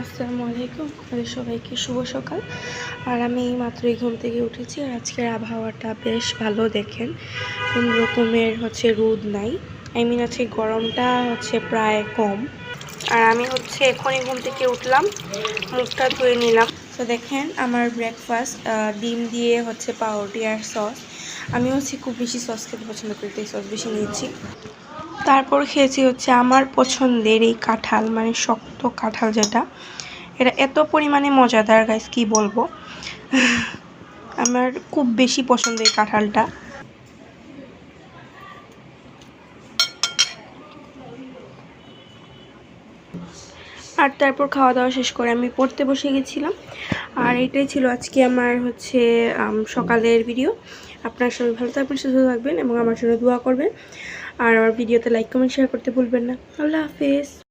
আসসালামু আলাইকুম, আপনাদের সবাইকে শুভ সকাল। আর আমি এই মাত্রই ঘুম থেকে উঠেছি। আর আজকের আবহাওয়াটা বেশ ভালো, দেখেন কোন রকমের রোদ নাই। আজকে গরমটা প্রায় কম। আর আমি এখনই ঘুম থেকে উঠলাম, মুখটা ধুয়ে নিলাম। তো দেখেন আমার ব্রেকফাস্ট, ডিম দিয়ে পাউরুটি আর সস। আমি খুব বেশি সস খেতে পছন্দ করি, তাই সস বেশি নিয়েছি। তারপর খেয়েছি আমার পছন্দের এই কাঁঠাল, মানে শক্ত কাঁঠাল যেটা, এটা এত পরিমাণে মজাদার গাইস, কি বলবো। আমার খুব বেশি পছন্দ এই কাঁঠালটা। আর তারপর খাওয়া দাওয়া শেষ করে আমি পড়তে বসে গেছিলাম। আর এটাই ছিল আজকে আমার সকালের ভিডিও। আপনারা সবাই ভালো থাকবেন, সুস্থ থাকবেন এবং আমার জন্য দোয়া করবেন। আর আমার ভিডিওতে লাইক কমেন্ট শেয়ার করতে ভুলবেন না। আল্লাহ হাফেজ।